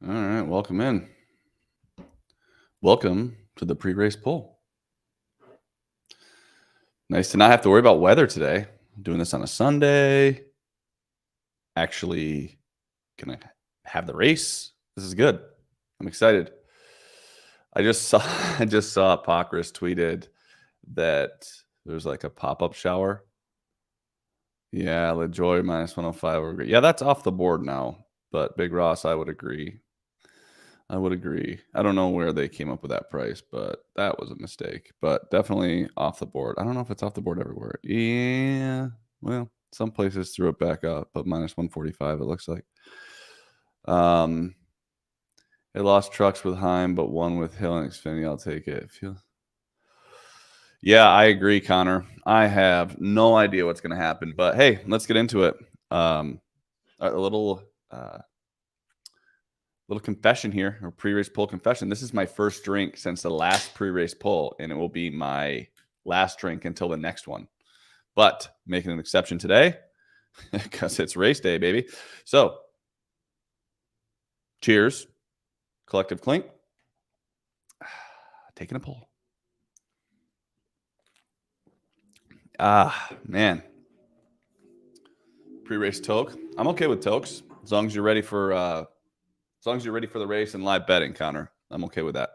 All right, welcome in. Welcome to the pre-race poll. Nice to not have to worry about weather today. I'm doing this on a Sunday. Actually, gonna have the race. This is good. I'm excited. I just saw Pockrass tweeted that there's like a pop-up shower. Yeah, LaJoy minus 105. Yeah, that's off the board now. But Big Ross, I would agree. I would agree. I don't know where they came up with that price, but that was a mistake. But definitely off the board. I don't know if it's off the board everywhere. Yeah. Well, some places threw it back up, but minus 145, it looks like. They lost trucks with Heim, but one with Hill and Xfinity. I'll take it. Yeah, I agree, Connor. I have no idea what's going to happen, but hey, let's get into it. A little confession here, or pre-race poll confession. This is my first drink since the last pre-race poll, and it will be my last drink until the next one. But making an exception today because it's race day, baby. So, cheers. Collective clink. Taking a poll. Man. Pre-race toke. I'm okay with tokes as long as you're ready for the race and live betting, Connor. I'm okay with that.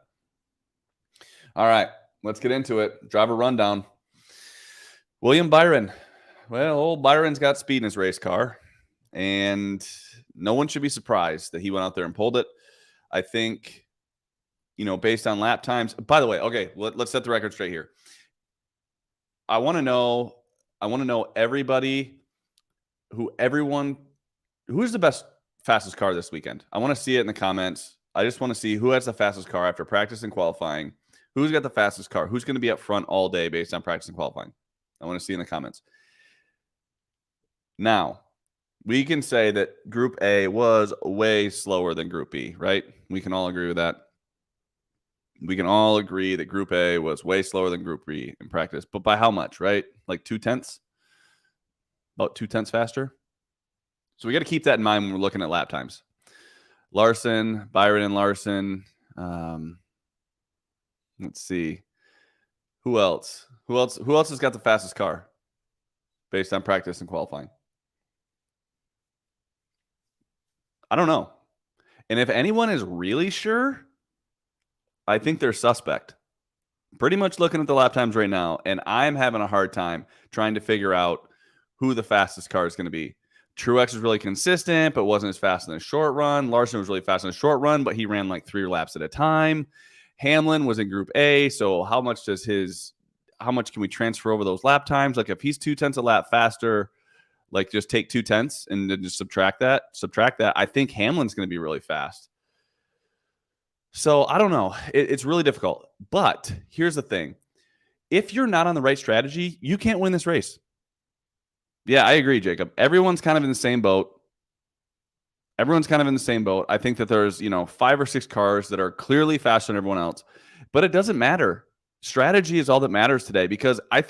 All right, let's get into it. Driver rundown. William Byron. Well, old Byron's got speed in his race car, and no one should be surprised that he went out there and pulled it. I think, based on lap times. By the way, okay, let's set the record straight here. I want to know everybody, who's the best fastest car this weekend. I want to see it in the comments. I just want to see who has the fastest car after practice and qualifying. Who's got the fastest car? Who's going to be up front all day based on practice and qualifying? I want to see in the comments. Now, we can say that Group A was way slower than Group B, right? We can all agree with that. We can all agree that Group A was way slower than Group B in practice. But by how much, right? Like 0.2? About 0.2 faster? So we got to keep that in mind when we're looking at lap times. Larson, Byron and Larson. Let's see. Who else? Who else has got the fastest car based on practice and qualifying? I don't know. And if anyone is really sure, I think they're suspect. Pretty much looking at the lap times right now, and I'm having a hard time trying to figure out who the fastest car is going to be. Truex was really consistent, but wasn't as fast in the short run. Larson was really fast in the short run, but he ran like 3 laps at a time. Hamlin was in Group A, so how much can we transfer over those lap times? Like if he's 0.2 a lap faster, like just take 0.2 and then just subtract that. I think Hamlin's going to be really fast. So I don't know. It's really difficult. But here's the thing. If you're not on the right strategy, you can't win this race. Yeah, I agree, Jacob. Everyone's kind of in the same boat. I think that there's, 5 or 6 cars that are clearly faster than everyone else. But it doesn't matter. Strategy is all that matters today, because I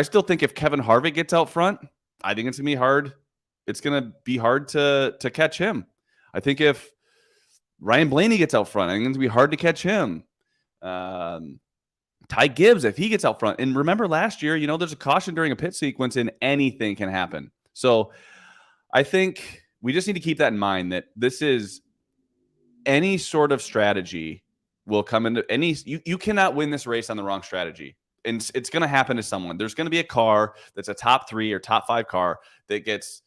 still think if Kevin Harvick gets out front, I think it's going to be hard. It's going to be hard to catch him. I think if Ryan Blaney gets out front, I think it's going to be hard to catch him. Ty Gibbs, if he gets out front. And remember last year, there's a caution during a pit sequence and anything can happen. So I think we just need to keep that in mind, that this is any sort of strategy will come into any. You cannot win this race on the wrong strategy. And it's going to happen to someone. There's going to be a car that's a top 3 or top 5 car that gets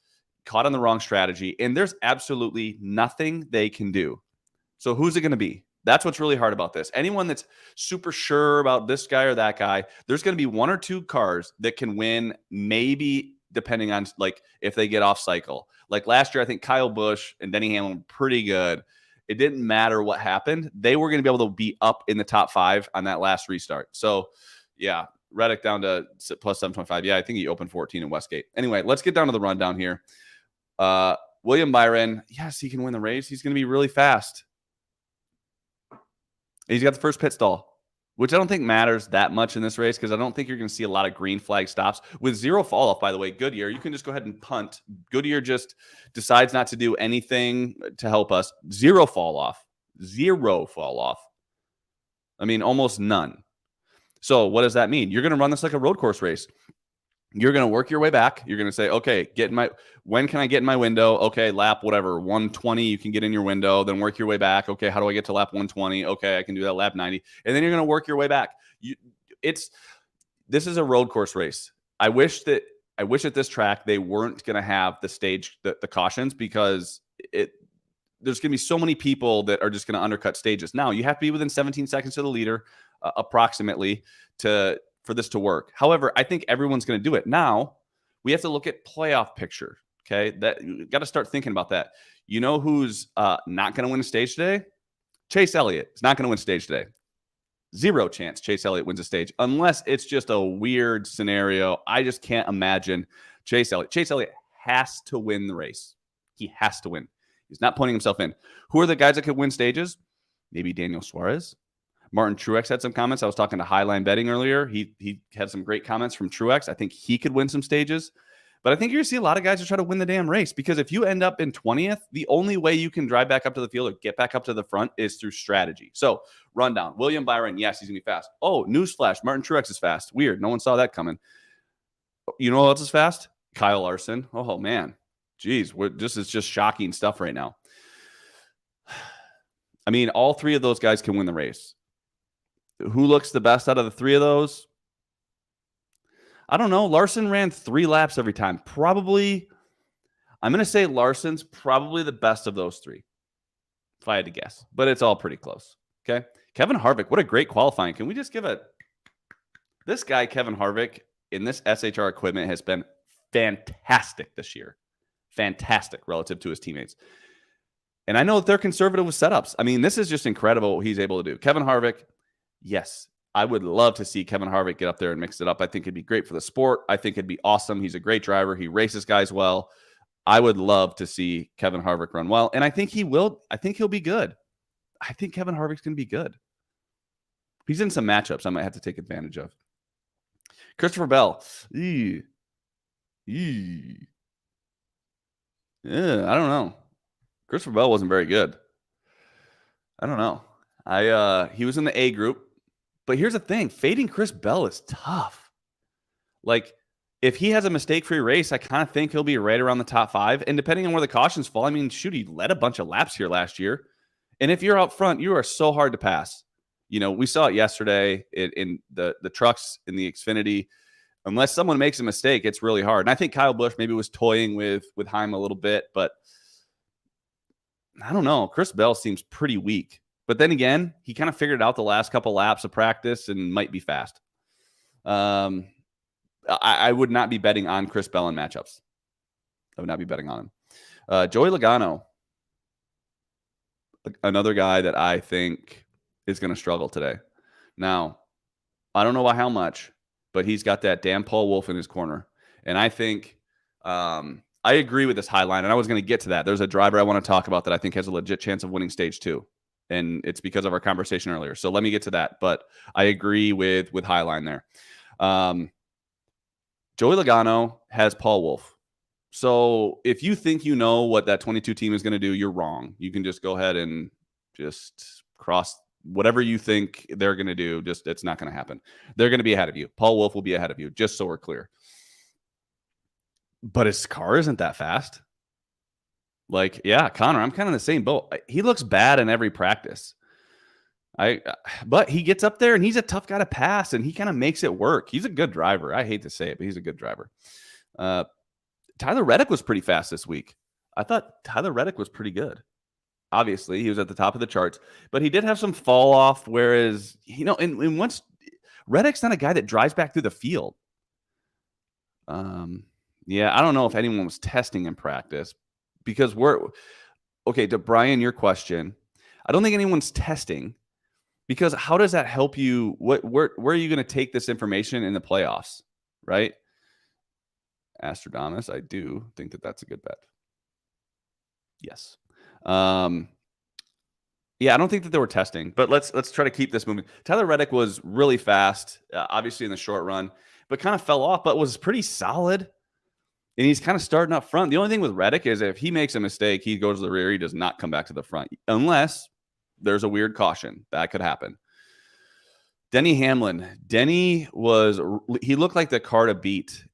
caught on the wrong strategy. And there's absolutely nothing they can do. So who's it going to be? That's what's really hard about this. Anyone that's super sure about this guy or that guy, there's going to be 1 or 2 cars that can win, maybe depending on like if they get off cycle. Like last year, I think Kyle Busch and Denny Hamlin were pretty good. It didn't matter what happened. They were going to be able to be up in the top 5 on that last restart. So, yeah, Reddick down to plus 725. Yeah, I think he opened 14 in Westgate. Anyway, let's get down to the rundown here. William Byron, yes, he can win the race. He's going to be really fast. He's got the first pit stall. which I don't think matters that much in this race because I don't think you're going to see a lot of green flag stops. With zero fall off, by the way, Goodyear, you can just go ahead and punt. Goodyear just decides not to do anything to help us. Zero fall off. Zero fall off. I mean, almost none. So what does that mean? You're going to run this like a road course race. You're going to work your way back. You're going to say, okay, when can I get in my window? Okay, lap, whatever, 120, you can get in your window, then work your way back. Okay, how do I get to lap 120? Okay, I can do that lap 90. And then you're going to work your way back. This is a road course race. I wish at this track they weren't going to have the cautions because there's going to be so many people that are just going to undercut stages. Now, you have to be within 17 seconds to the leader, approximately, for this to work. However, I think everyone's going to do it. Now, we have to look at playoff picture, okay? That you got to start thinking about that. You know who's not going to win a stage today? Chase Elliott is not going to win a stage today. Zero chance Chase Elliott wins a stage unless it's just a weird scenario. I just can't imagine Chase Elliott. Chase Elliott has to win the race. He has to win. He's not putting himself in. Who are the guys that could win stages? Maybe Daniel Suarez. Martin Truex had some comments. I was talking to Highline Betting earlier. He had some great comments from Truex. I think he could win some stages. But I think you're going to see a lot of guys who try to win the damn race because if you end up in 20th, the only way you can drive back up to the field or get back up to the front is through strategy. So, rundown. William Byron, yes, he's going to be fast. Oh, newsflash, Martin Truex is fast. Weird. No one saw that coming. You know who else is fast? Kyle Larson. Oh, man. Jeez, this is just shocking stuff right now. I mean, all three of those guys can win the race. Who looks the best out of the three of those? I don't know. Larson ran 3 laps every time. Probably, I'm going to say Larson's probably the best of those three, if I had to guess. But it's all pretty close. Okay. Kevin Harvick, what a great qualifying. Can we just give this guy, Kevin Harvick, in this SHR equipment has been fantastic this year. Fantastic relative to his teammates. And I know that they're conservative with setups. I mean, this is just incredible what he's able to do. Kevin Harvick, yes, I would love to see Kevin Harvick get up there and mix it up. I think it'd be great for the sport. I think it'd be awesome. He's a great driver. He races guys well. I would love to see Kevin Harvick run well. And I think he will. I think he'll be good. I think Kevin Harvick's going to be good. He's in some matchups I might have to take advantage of. Christopher Bell. Yeah, I don't know. Christopher Bell wasn't very good. I don't know. He was in the A group. But here's the thing. Fading Chris Bell is tough. Like, if he has a mistake-free race, I kind of think he'll be right around the top 5. And depending on where the cautions fall, I mean, shoot, he led a bunch of laps here last year. And if you're out front, you are so hard to pass. You know, we saw it yesterday in the trucks in the Xfinity. Unless someone makes a mistake, it's really hard. And I think Kyle Busch maybe was toying with Heim a little bit, but I don't know. Chris Bell seems pretty weak. But then again, he kind of figured out the last couple laps of practice and might be fast. I would not be betting on Chris Bell in matchups. I would not be betting on him. Joey Logano, another guy that I think is going to struggle today. Now, I don't know by how much, but he's got that damn Paul Wolf in his corner. And I think I agree with this high line, and I was going to get to that. There's a driver I want to talk about that I think has a legit chance of winning stage 2. And it's because of our conversation earlier. So let me get to that. But I agree with Highline there. Joey Logano has Paul Wolf. So if you think you know what that 22 team is going to do, you're wrong. You can just go ahead and just cross whatever you think they're going to do. Just it's not going to happen. They're going to be ahead of you. Paul Wolf will be ahead of you, just so we're clear. But his car isn't that fast. Like, yeah, Connor, I'm kind of in the same boat. He looks bad in every practice. But he gets up there and he's a tough guy to pass and he kind of makes it work. He's a good driver. I hate to say it, but he's a good driver. Tyler Reddick was pretty fast this week. I thought Tyler Reddick was pretty good. Obviously, he was at the top of the charts, but he did have some fall off. Whereas, you know, and once Reddick's not a guy that drives back through the field. Yeah, I don't know if anyone was testing in practice. Because okay, to Brian, your question, I don't think anyone's testing because how does that help you? Where are you going to take this information in the playoffs, right? Astrodamus, I do think that that's a good bet. Yes. Yeah, I don't think that they were testing, but let's try to keep this moving. Tyler Reddick was really fast, obviously in the short run, but kind of fell off, but was pretty solid. And he's kind of starting up front. The only thing with Reddick is if he makes a mistake, he goes to the rear. He does not come back to the front unless there's a weird caution. That could happen. Denny Hamlin. Denny he looked like the car to beat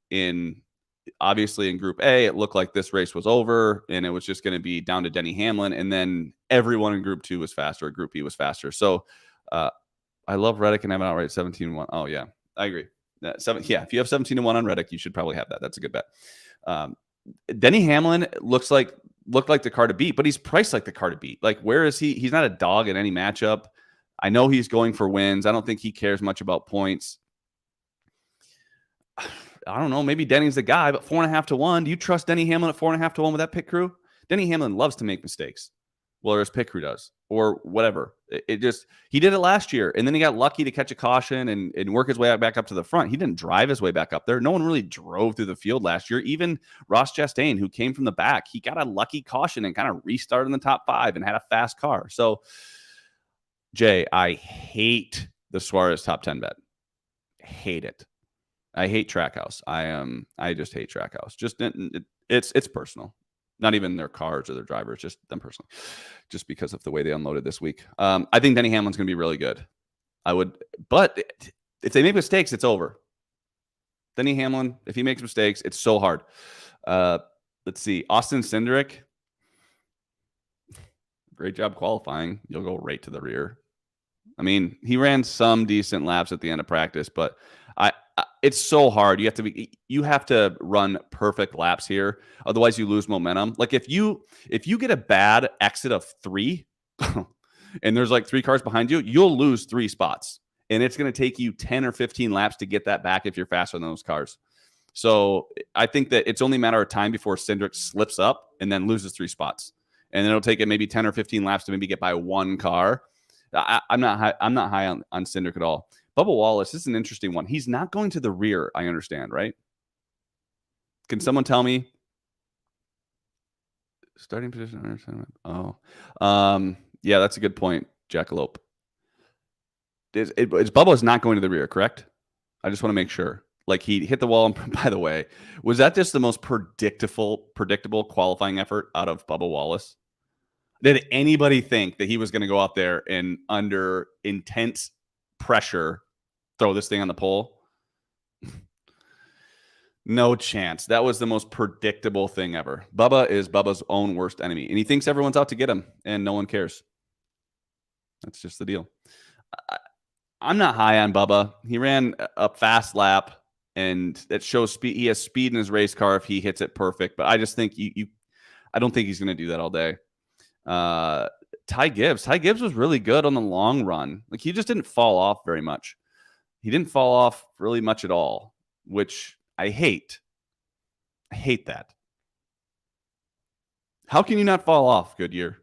obviously in Group A. It looked like this race was over and it was just going to be down to Denny Hamlin. And then everyone in Group 2 was faster. Group B was faster. So I love Reddick and have an outright 17-1. Oh, yeah, I agree. If you have 17-1 on Reddick, you should probably have that. That's a good bet. Denny Hamlin looked like the car to beat, but he's priced like the car to beat. Like, where is he? He's not a dog in any matchup. I know he's going for wins. I don't think he cares much about points. I don't know. Maybe Denny's the guy, but 4.5 to 1. Do you trust Denny Hamlin at 4.5 to 1 with that pit crew? Denny Hamlin loves to make mistakes. Well, his pit crew does, or whatever. He did it last year, and then he got lucky to catch a caution and work his way back up to the front. He didn't drive his way back up there. No one really drove through the field last year. Even Ross Chastain, who came from the back, he got a lucky caution and kind of restarted in the top 5 and had a fast car. So, Jay, I hate the Suarez top 10 bet. Hate it. I hate Trackhouse. I just hate Trackhouse. It's personal. Not even their cars or their drivers, just them personally. Just because of the way they unloaded this week. I think Denny Hamlin's going to be really good. But if they make mistakes, it's over. Denny Hamlin, if he makes mistakes, it's so hard. Let's see. Austin Cindric. Great job qualifying. You'll go right to the rear. I mean, he ran some decent laps at the end of practice, but it's so hard. You have to run perfect laps here. Otherwise you lose momentum. Like if you get a bad exit of 3 and there's like 3 cars behind you, you'll lose 3 spots. And it's going to take you 10 or 15 laps to get that back if you're faster than those cars. So I think that it's only a matter of time before Cindric slips up and then loses 3 spots. And then it'll take it maybe 10 or 15 laps to maybe get by 1 car. I'm not high on Cindric at all. Bubba Wallace, this is an interesting one. He's not going to the rear, I understand, right? Can someone tell me? Starting position. Oh. Yeah, that's a good point, Jackalope. Bubba's not going to the rear, correct? I just want to make sure. Like, he hit the wall. And by the way, was that just the most predictable qualifying effort out of Bubba Wallace? Did anybody think that he was going to go out there and under intense pressure throw this thing on the pole? No chance. That was the most predictable thing ever. Bubba is Bubba's own worst enemy, and he thinks everyone's out to get him, and no one cares. That's just the deal. I'm not high on Bubba. He ran a fast lap, and it shows speed. He has speed in his race car if he hits it perfect, but I just think I don't think he's going to do that all day. Ty Gibbs was really good on the long run. Like, he just didn't fall off very much. He didn't fall off really much at all, which I hate. I hate that. How can you not fall off, Goodyear?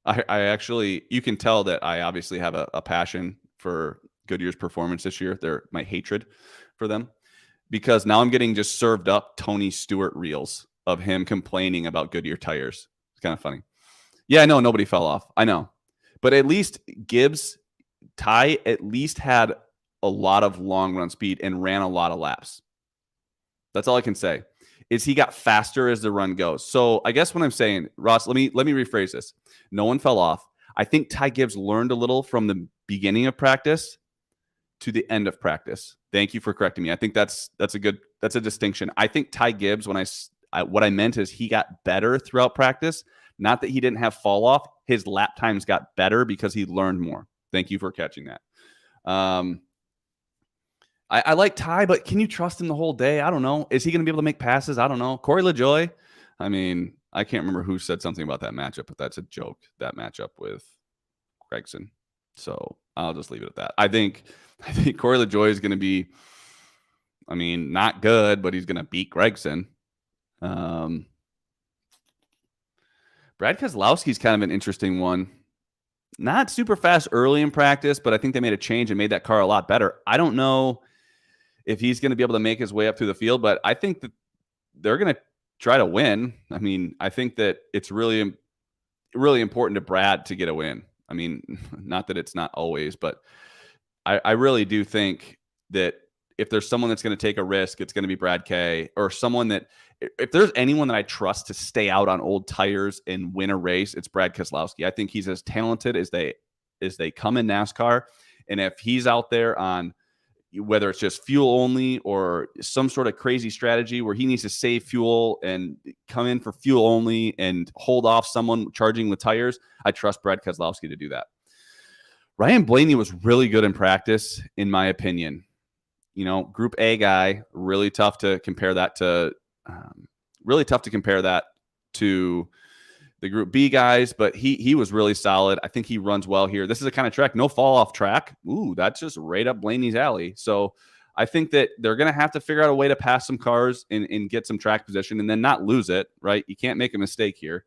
I actually, you can tell that I obviously have a passion for Goodyear's performance this year. My hatred for them, because now I'm getting just served up Tony Stewart reels of him complaining about Goodyear tires. It's kind of funny. Yeah, I know nobody fell off. I know. But at least Ty at least had a lot of long run speed and ran a lot of laps. That's all I can say. Is he got faster as the run goes. So I guess what I'm saying, Ross, let me rephrase this. No one fell off. I think Ty Gibbs learned a little from the beginning of practice to the end of practice. Thank you for correcting me. I think that's a distinction. I think Ty Gibbs, what I meant is he got better throughout practice. Not that he didn't have fall off. His lap times got better because he learned more. Thank you for catching that. I like Ty, but can you trust him the whole day? I don't know. Is he going to be able to make passes? I don't know. Corey LaJoie. I mean, I can't remember who said something about that matchup, but that's a joke, that matchup with Gregson. So I'll just leave it at that. I think Corey LaJoie is going to be, I mean, not good, but he's going to beat Gregson. Brad Keselowski's kind of an interesting one. Not super fast early in practice, but I think they made a change and made that car a lot better. I don't know if he's going to be able to make his way up through the field, but I think that they're going to try to win. I mean, I think that it's really, really important to Brad to get a win. I mean, not that it's not always, but I really do think that if there's someone that's going to take a risk, it's going to be Brad K, or someone that, if there's anyone that I trust to stay out on old tires and win a race, it's Brad Keselowski. I think he's as talented as they come in NASCAR. And if he's out there on, whether it's just fuel only or some sort of crazy strategy where he needs to save fuel and come in for fuel only and hold off someone charging with tires, I trust Brad Keselowski to do that. Ryan Blaney was really good in practice, in my opinion. Group A guy, really tough to compare that to the Group B guys, but he was really solid. I think he runs well here. This is a kind of track, no fall off track. Ooh, that's just right up Blaney's alley. So I think that they're going to have to figure out a way to pass some cars and get some track position and then not lose it, right? You can't make a mistake here.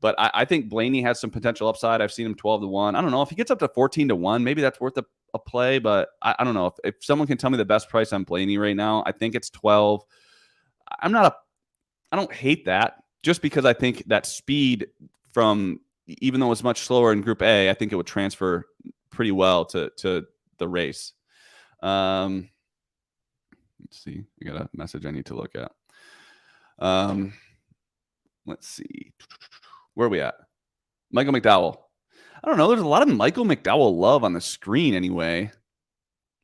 But I think Blaney has some potential upside. I've seen him 12-1. I don't know if he gets up to 14-1. Maybe that's worth a play, but I don't know. If someone can tell me the best price on Blaney right now, I think it's 12. I don't hate that, just because I think that speed from, even though it's much slower in Group A, I think it would transfer pretty well to the race. Let's see. I got a message I need to look at. Let's see. Where are we at? Michael McDowell. I don't know. There's a lot of Michael McDowell love on the screen anyway.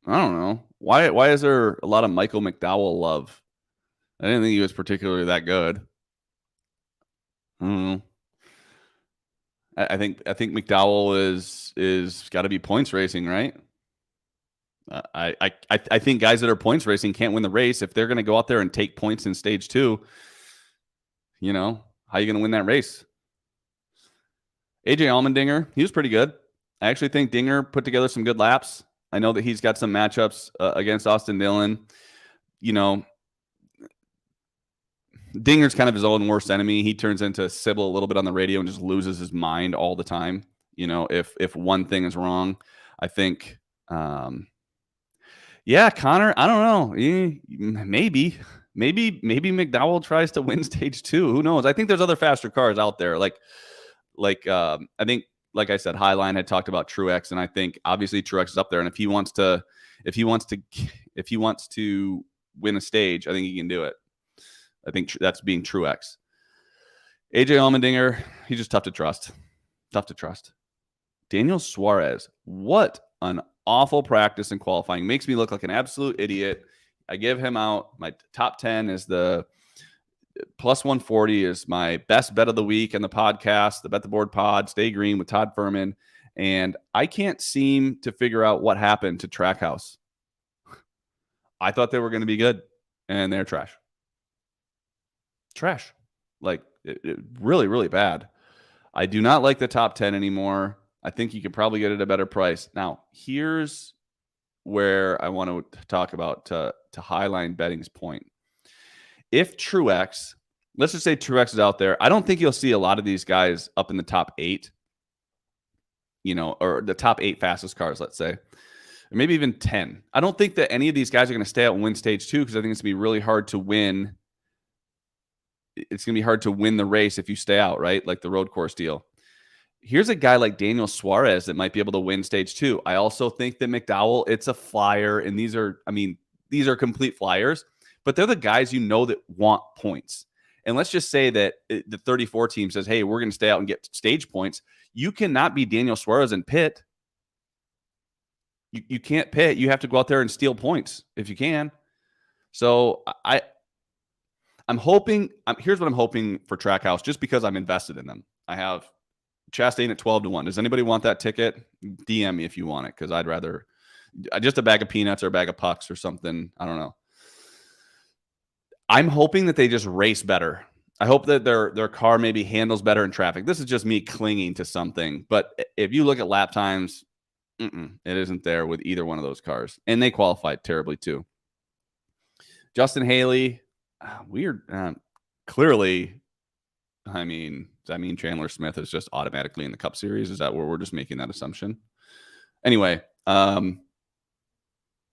I don't know. Why is there a lot of Michael McDowell love? I didn't think he was particularly that good. I don't know. I think McDowell is got to be points racing, right? I think guys that are points racing can't win the race. If they're going to go out there and take points in stage 2, how are you going to win that race? AJ Allmendinger, he was pretty good. I actually think Dinger put together some good laps. I know that he's got some matchups against Austin Dillon. Dinger's kind of his own worst enemy. He turns into Sybil a little bit on the radio and just loses his mind all the time. If one thing is wrong, I think, Connor, I don't know. Maybe McDowell tries to win stage 2. Who knows? I think there's other faster cars out there. I think, like I said, Highline had talked about Truex, and I think obviously Truex is up there. And if he wants to win a stage, I think he can do it. I think that's being Truex. AJ Allmendinger, he's just tough to trust. Daniel Suarez, what an awful practice in qualifying. Makes me look like an absolute idiot. I give him out. My top 10 is the plus 140 is my best bet of the week in the podcast, the Bet the Board pod, Stay Green with Todd Furman. And I can't seem to figure out what happened to Trackhouse. I thought they were going to be good, and they're trash. Really, really bad. I do not like the top 10 anymore. I think you could probably get it at a better price. Now, here's where I want to talk about to Highline Betting's point. If Truex, let's just say Truex is out there, I don't think you'll see a lot of these guys up in the top 8, or the top 8 fastest cars, let's say, or maybe even 10. I don't think that any of these guys are going to stay out and win stage 2, because I think it's going to be really hard to win. It's going to be hard to win the race if you stay out, right? Like the road course deal. Here's a guy like Daniel Suarez that might be able to win stage 2. I also think that McDowell, it's a flyer, and these are complete flyers, but they're the guys that want points. And let's just say that the 34 team says, hey, we're going to stay out and get stage points. You cannot be Daniel Suarez and pit. You can't pit. You have to go out there and steal points if you can. So I'm hoping, here's what I'm hoping for Trackhouse, just because I'm invested in them. I have Chastain at 12-1. Does anybody want that ticket? DM me if you want it, because I'd rather just a bag of peanuts or a bag of pucks or something. I don't know. I'm hoping that they just race better. I hope that their car maybe handles better in traffic. This is just me clinging to something. But if you look at lap times, it isn't there with either one of those cars. And they qualified terribly too. Justin Haley, weird. Clearly, does that mean Chandler Smith is just automatically in the Cup Series? Is that where we're just making that assumption? Anyway,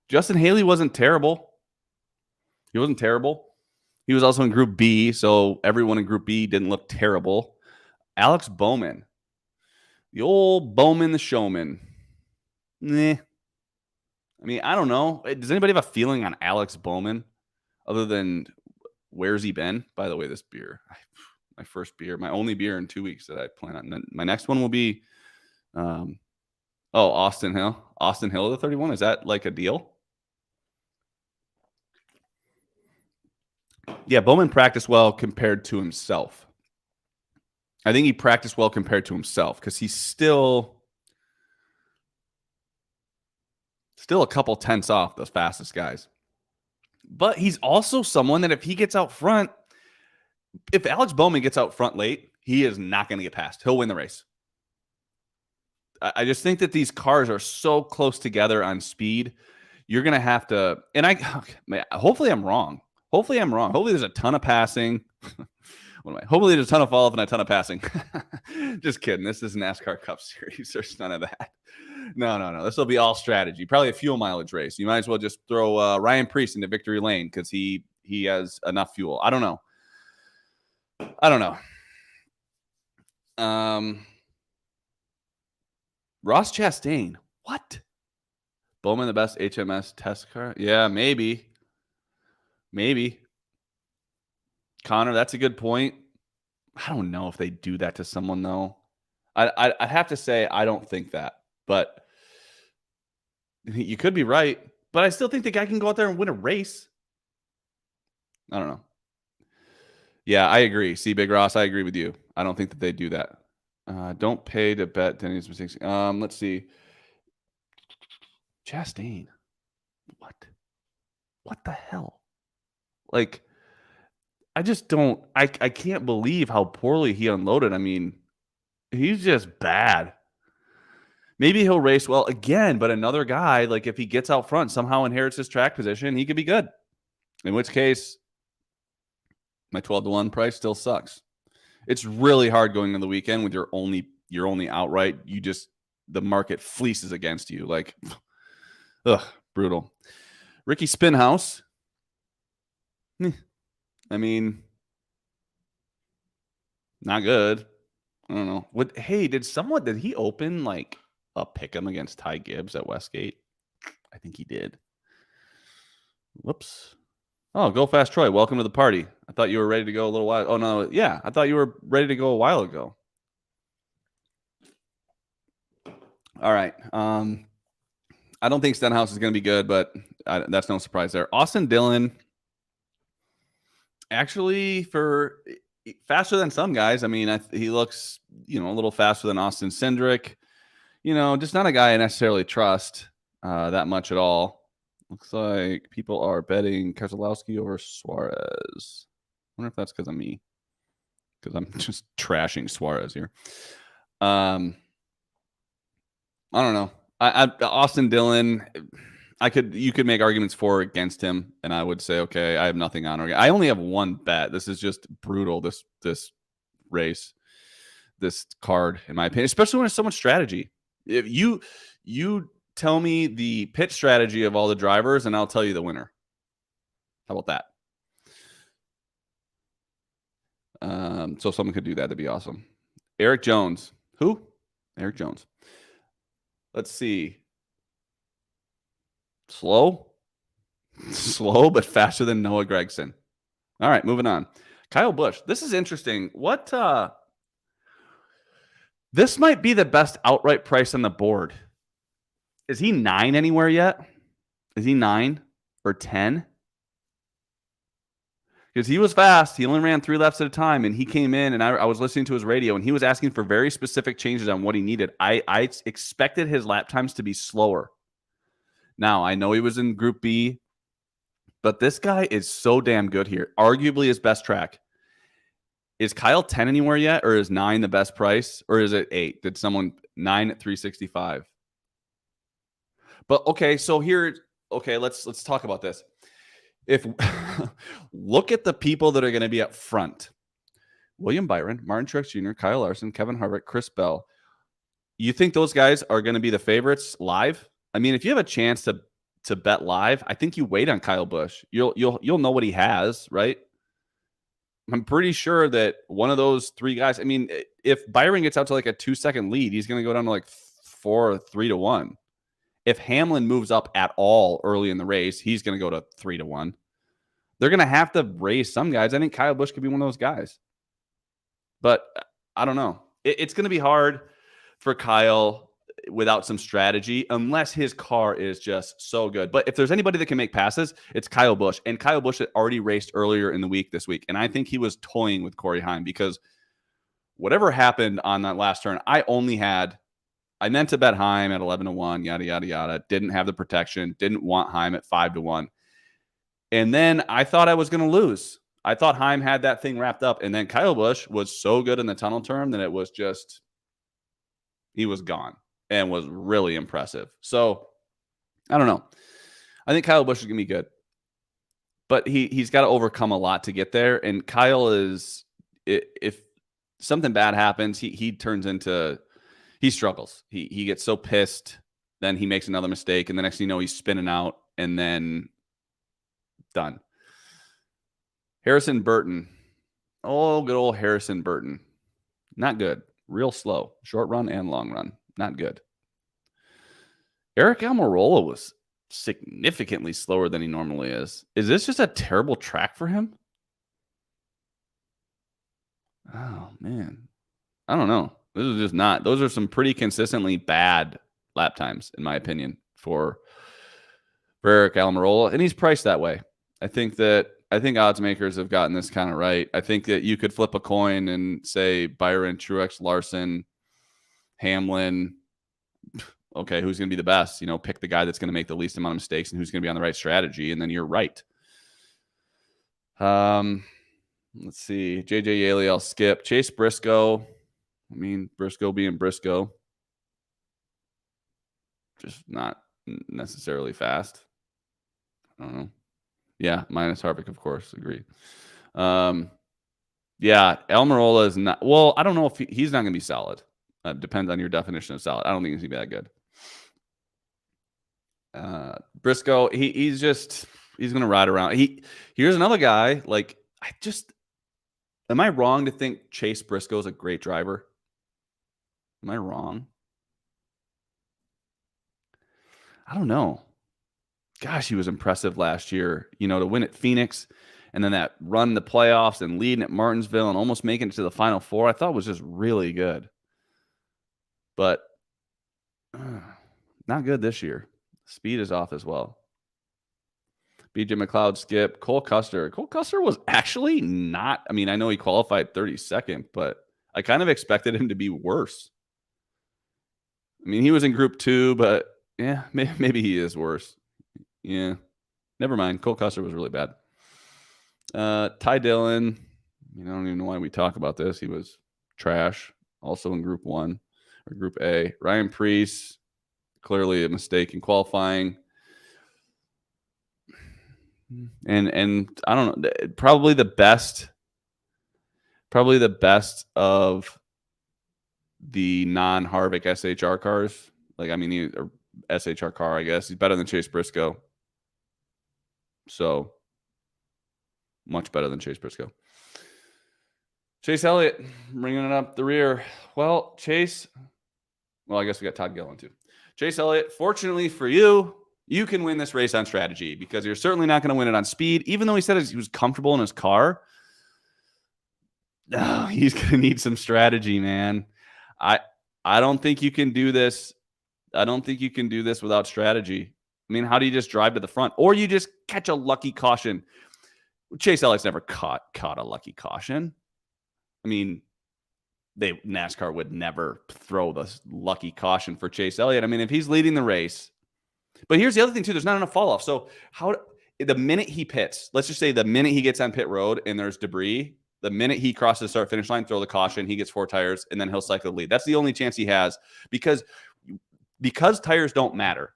Justin Haley wasn't terrible. He wasn't terrible. He was also in Group B, so everyone in Group B didn't look terrible. Alex Bowman. The old Bowman the Showman. Nah. I mean, I don't know. Does anybody have a feeling on Alex Bowman other than where's he been? By the way, this beer, my first beer, my only beer in 2 weeks that I plan on. My next one will be, Austin Hill. Austin Hill, the 31. Is that like a deal? Yeah, Bowman practiced well compared to himself. I think he practiced well compared to himself because he's still a couple tenths off the fastest guys. But he's also someone that if he gets out front, if Alex Bowman gets out front late, he is not going to get past. He'll win the race. I just think that these cars are so close together on speed. You're going to have to, and hopefully I'm wrong. Hopefully there's a ton of passing. Hopefully there's a ton of fall off and a ton of passing. Just kidding. This is NASCAR Cup Series. There's none of that. No. This will be all strategy. Probably a fuel mileage race. You might as well just throw Ryan Preece into victory lane because he has enough fuel. I don't know. Ross Chastain. What? Bowman the best HMS test car? Yeah, maybe. Connor, that's a good point. I don't know if they do that to someone, though. I have to say I don't think that. But you could be right. But I still think the guy can go out there and win a race. I don't know. Yeah, I agree. See, Big Ross, I agree with you. I don't think that they do that. Don't pay to bet Denny's mistakes. Let's see. Chastain. What the hell? Like, I just don't. I can't believe how poorly he unloaded. I mean, he's just bad. Maybe he'll race well again, but another guy, like if he gets out front, somehow inherits his track position, he could be good. In which case, my 12-1 price still sucks. It's really hard going into the weekend with your only outright. The market fleeces against you. Like, brutal. Ricky Spinhouse. I mean, not good. I don't know. Did he open like a pick'em against Ty Gibbs at Westgate? I think he did. Whoops. Oh, Go Fast Troy. Welcome to the party. I thought you were ready to go a little while. Oh, no. Yeah. I thought you were ready to go a while ago. All right. I don't think Stenhouse is going to be good, but that's no surprise there. Austin Dillon, actually, for faster than some guys. I mean, he looks, a little faster than Austin Cindric. Just not a guy I necessarily trust that much at all. Looks like people are betting Keselowski over Suarez. I wonder if that's because of me. Because I'm just trashing Suarez here. I don't know. Austin Dillon, you could make arguments for or against him, and I would say, okay, I have nothing on. I only have one bet. This is just brutal. This race, this card, in my opinion, especially when it's so much strategy. If you tell me the pit strategy of all the drivers, and I'll tell you the winner. How about that? So if someone could do that, that'd be awesome. Eric Jones. Who? Eric Jones. Let's see. Slow, but faster than Noah Gragson. All right, moving on. Kyle Busch. This is interesting. This might be the best outright price on the board. Is he 9 anywhere yet? Is he 9 or 10? Because he was fast. He only ran 3 laps at a time, and he came in, and I was listening to his radio, and he was asking for very specific changes on what he needed. I expected his lap times to be slower. Now, I know he was in Group B, but this guy is so damn good here. Arguably his best track. Is Kyle 10 anywhere yet, or is 9 the best price, or is it 8? Did someone 9 at 365? But okay, so let's talk about this. If look at the people that are going to be up front: William Byron, Martin Truex Jr., Kyle Larson, Kevin Harvick, Chris Bell. You think those guys are going to be the favorites live? I mean, if you have a chance to bet live, I think you wait on Kyle Busch. You'll know what he has, right? I'm pretty sure that one of those 3 guys, I mean, if Byron gets out to like a 2-second lead, he's going to go down to like 4 or 3-1. If Hamlin moves up at all early in the race, he's going to go to 3-1. They're going to have to raise some guys. I think Kyle Busch could be one of those guys. But I don't know. It's going to be hard for Kyle without some strategy, unless his car is just so good. But if there's anybody that can make passes, it's Kyle Busch. And Kyle Busch had already raced earlier in the week this week. And I think he was toying with Corey Heim, because whatever happened on that last turn, I meant to bet Heim at 11-1, yada, yada, yada. Didn't have the protection. Didn't want Heim at 5-1. And then I thought I was going to lose. I thought Heim had that thing wrapped up. And then Kyle Busch was so good in the tunnel turn that it was just, he was gone and was really impressive. So I don't know. I think Kyle Busch is going to be good. But he's got to overcome a lot to get there. And Kyle is, if something bad happens, he turns into, he struggles. He gets so pissed, then he makes another mistake, and the next thing you know, he's spinning out, and then done. Harrison Burton. Oh, good old Harrison Burton. Not good. Real slow. Short run and long run. Not good. Eric Almirola was significantly slower than he normally is. Is this just a terrible track for him? Oh, man. I don't know. This is just not. Those are some pretty consistently bad lap times, in my opinion, for Eric Almirola. And he's priced that way. I think odds makers have gotten this kind of right. I think that you could flip a coin and say Byron, Truex, Larson, Hamlin. Okay, who's going to be the best? Pick the guy that's going to make the least amount of mistakes and who's going to be on the right strategy, and then you're right. Let's see. JJ Yaley, I'll skip. Chase Briscoe. I mean, Briscoe being Briscoe. Just not necessarily fast. I don't know. Yeah, minus Harvick, of course. Agreed. Yeah, Almirola is not. Well, I don't know if he's not going to be solid. Depends on your definition of solid. I don't think he's going to be that good. Briscoe, he's going to ride around. Here's another guy. Like, am I wrong to think Chase Briscoe is a great driver? Am I wrong? I don't know. Gosh, he was impressive last year, to win at Phoenix and then that run the playoffs and leading at Martinsville and almost making it to the Final Four. I thought was just really good. But not good this year. Speed is off as well. BJ McLeod skip. Cole Custer. Cole Custer was actually not. I mean, I know he qualified 32nd, but I kind of expected him to be worse. I mean, he was in Group 2, but yeah, maybe he is worse. Yeah, never mind. Cole Custer was really bad. Ty Dillon. I don't even know why we talk about this. He was trash. Also in Group 1 or Group A. Ryan Preece. Clearly a mistake in qualifying. And I don't know, probably the best of the non-Harvick SHR cars. Like, I mean, or SHR car, I guess. He's better than Chase Briscoe. So, much better than Chase Briscoe. Chase Elliott, bringing it up the rear. Well, I guess we got Todd Gilliland too. Chase Elliott, fortunately for you, you can win this race on strategy, because you're certainly not going to win it on speed. Even though he said he was comfortable in his car, he's going to need some strategy, man. I don't think you can do this. I don't think you can do this without strategy. I mean, how do you just drive to the front? Or you just catch a lucky caution. Chase Elliott's never caught a lucky caution. I mean, NASCAR would never throw this lucky caution for Chase Elliott. I mean, if he's leading the race. But here's the other thing, too. There's not enough fall off. So the minute he pits, let's just say the minute he gets on pit road and there's debris, the minute he crosses the start-finish line, throw the caution, he gets 4 tires, and then he'll cycle the lead. That's the only chance he has, because tires don't matter.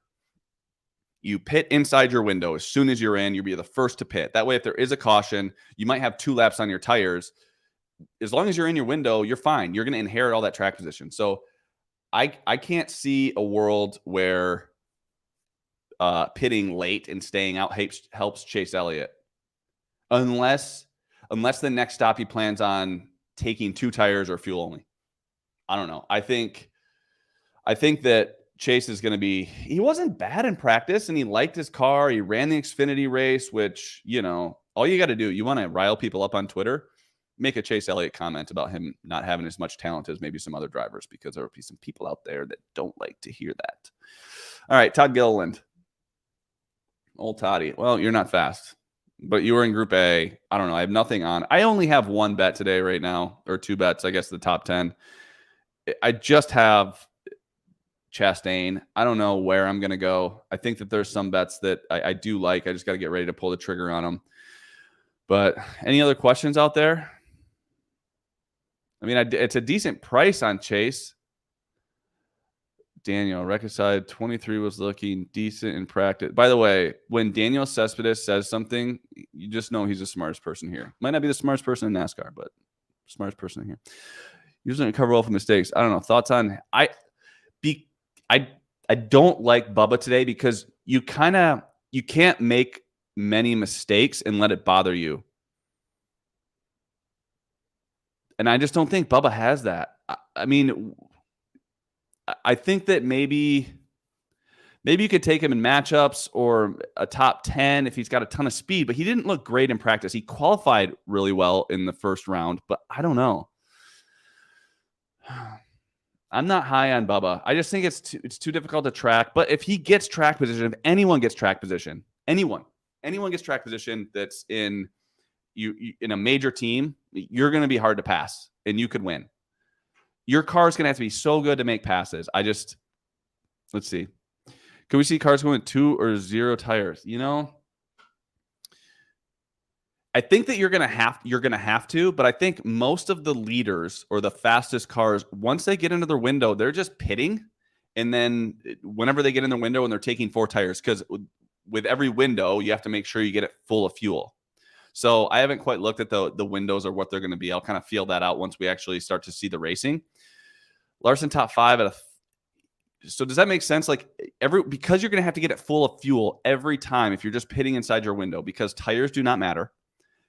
You pit inside your window. As soon as you're in, you'll be the first to pit. That way, if there is a caution, you might have 2 laps on your tires. As long as you're in your window, you're fine. You're going to inherit all that track position. So I can't see a world where pitting late and staying out helps Chase Elliott. Unless unless the next stop he plans on taking 2 tires or fuel only. I don't know. I think that Chase is going to be, he wasn't bad in practice and he liked his car. He ran the Xfinity race, which, you know, all you got to do, you want to rile people up on Twitter, make a Chase Elliott comment about him not having as much talent as maybe some other drivers, because there will be some people out there that don't like to hear that. All right, Todd Gilliland. Old Toddy. Well, you're not fast, but you were in Group A. I don't know. I have nothing on. I only have 1 bet today right now, or 2 bets, I guess, the top 10. I just have Chastain. I don't know where I'm going to go. I think that there's some bets that I do like. I just got to get ready to pull the trigger on them. But any other questions out there? I mean, it's a decent price on Chase. Daniel, record side 23 was looking decent in practice. By the way, when Daniel Cespedes says something, you just know he's the smartest person here. Might not be the smartest person in NASCAR, but smartest person here. Usually recover well from mistakes. I don't know. Thoughts on I don't like Bubba today because you can't make many mistakes and let it bother you. And I just don't think Bubba has that. I mean, I think that maybe you could take him in matchups or a top 10 if he's got a ton of speed, but he didn't look great in practice. He qualified really well in the first round, but I don't know. I'm not high on Bubba. I just think it's too difficult to track. But if he gets track position, if anyone gets track position, anyone gets track position that's in a major team, you're going to be hard to pass and you could win. Your car is going to have to be so good to make passes. Let's see. Can we see cars going with 2 or 0 tires? You know, I think that you're going to have to, but I think most of the leaders or the fastest cars, once they get into their window, they're just pitting. And then whenever they get in their window and they're taking 4 tires, because with every window, you have to make sure you get it full of fuel. So I haven't quite looked at the windows or what they're going to be. I'll kind of feel that out once we actually start to see the racing. Larson top 5 so does that make sense? Like because you're going to have to get it full of fuel every time if you're just pitting inside your window, because tires do not matter.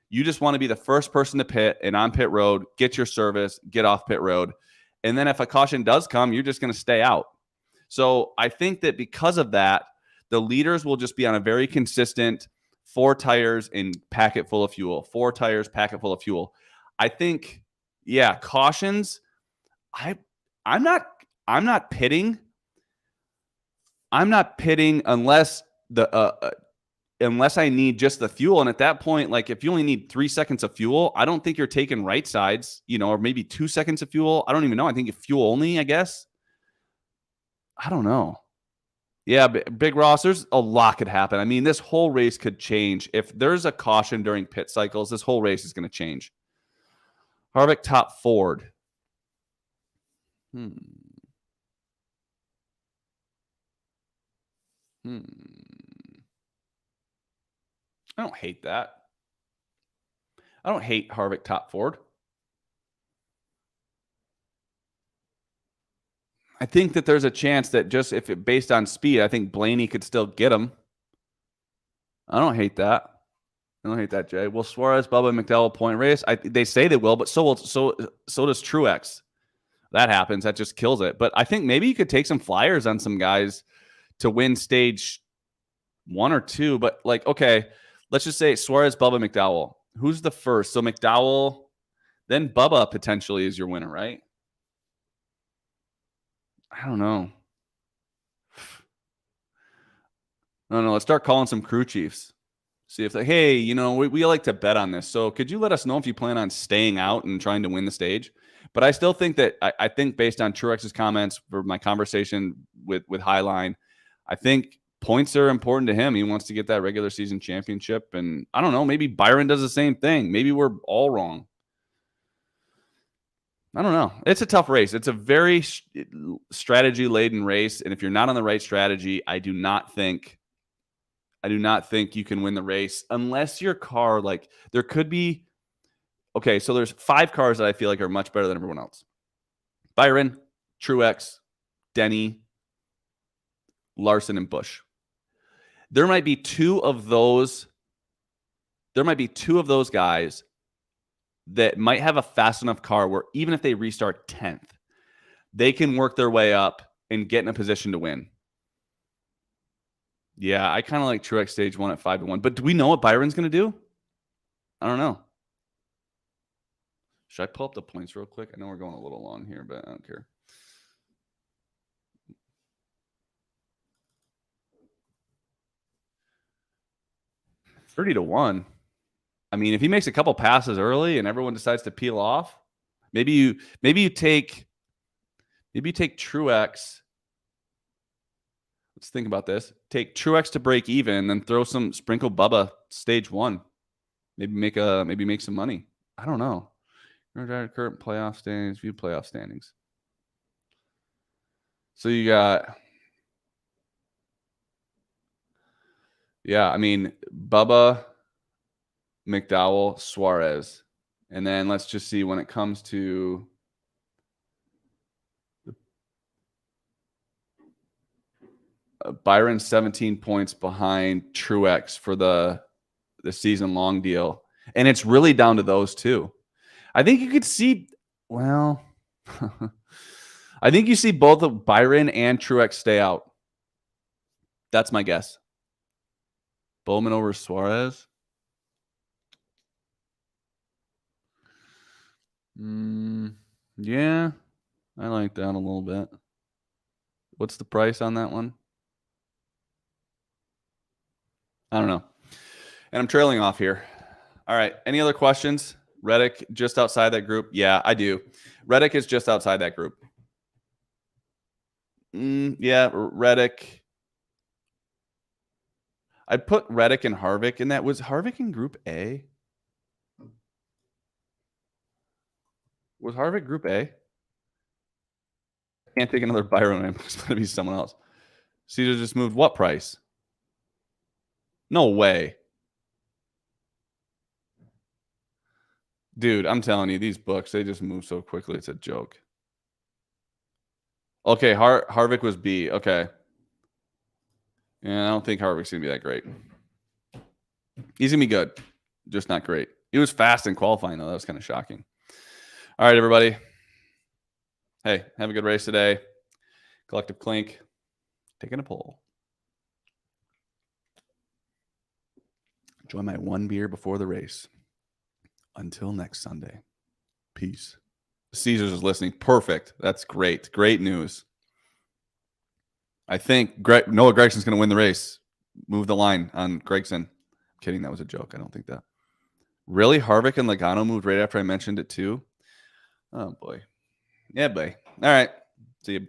You just want to be the first person to pit and on pit road, get your service, get off pit road. And then if a caution does come, you're just going to stay out. So I think that because of that, the leaders will just be on a very consistent 4 tires and packet full of fuel, 4 tires, packet full of fuel. I think, yeah, cautions. I'm not pitting. I'm not pitting unless unless I need just the fuel. And at that point, like if you only need 3 seconds of fuel, I don't think you're taking right sides, or maybe 2 seconds of fuel. I don't even know. I think if fuel only, I guess. I don't know. Yeah, Big Ross, there's a lot could happen. I mean, this whole race could change. If there's a caution during pit cycles, this whole race is going to change. Harvick top Ford. I don't hate that. I don't hate Harvick top Ford. I think that there's a chance that just if it based on speed, I think Blaney could still get him. I don't hate that. I don't hate that, Jay. Will Suarez, Bubba, and McDowell point race? They say they will, but so does Truex. That happens. That just kills it. But I think maybe you could take some flyers on some guys to win stage 1 or 2. But like, okay, let's just say Suarez, Bubba, McDowell. Who's the first? So McDowell, then Bubba potentially is your winner, right? I don't know. No. Let's start calling some crew chiefs. See if hey, we like to bet on this. So could you let us know if you plan on staying out and trying to win the stage? But I still think that I think based on Truex's comments for my conversation with Highline, I think points are important to him. He wants to get that regular season championship. And I don't know, maybe Byron does the same thing. Maybe we're all wrong. I don't know. It's a tough race. It's a very strategy-laden race. And if you're not on the right strategy, I do not think you can win the race unless your car, like there could be, okay, so there's 5 cars that I feel like are much better than everyone else. Byron, Truex, Denny, Larson, and Busch. There might be two of those guys that might have a fast enough car where even if they restart 10th, they can work their way up and get in a position to win. Yeah, I kind of like Truex stage 1 at 5-1. But do we know what Byron's going to do? I don't know. Should I pull up the points real quick? I know we're going a little long here, but I don't care. $30-1. I mean, if he makes a couple passes early and everyone decides to peel off, maybe you take Truex. Let's think about this. Take Truex to break even, then throw some sprinkle Bubba stage 1. Maybe make some money. I don't know. Current playoff standings, view playoff standings. So you got, yeah, I mean, Bubba, McDowell, Suarez. And then let's just see when it comes to Byron 17 points behind Truex for the season-long deal. And it's really down to those two. I think you could see, well, I think you see both of Byron and Truex stay out. That's my guess. Bowman over Suarez. Yeah, I like that a little bit. What's the price on that one? I don't know. And I'm trailing off here. All right. Any other questions? Reddick just outside that group? Yeah, I do. Reddick is just outside that group. Yeah, Reddick. I'd put Reddick and Harvick in that. Was Harvick in Group A? Was Harvick Group A? Can't take another Byron. It's going to be someone else. Caesar just moved what price? No way. Dude, I'm telling you, these books, they just move so quickly. It's a joke. Okay, Harvick was B. Okay. Yeah, I don't think Harvick's going to be that great. He's going to be good, just not great. He was fast in qualifying, though. That was kind of shocking. All right, everybody. Hey, have a good race today. Collective Clink, taking a poll. Enjoy my one beer before the race. Until next Sunday. Peace. Caesars is listening. Perfect. That's great. Great news. I think Noah Gregson's going to win the race. Move the line on Gregson. I'm kidding. That was a joke. I don't think that. Really? Harvick and Logano moved right after I mentioned it too? Oh, boy. Yeah, boy. All right. See you.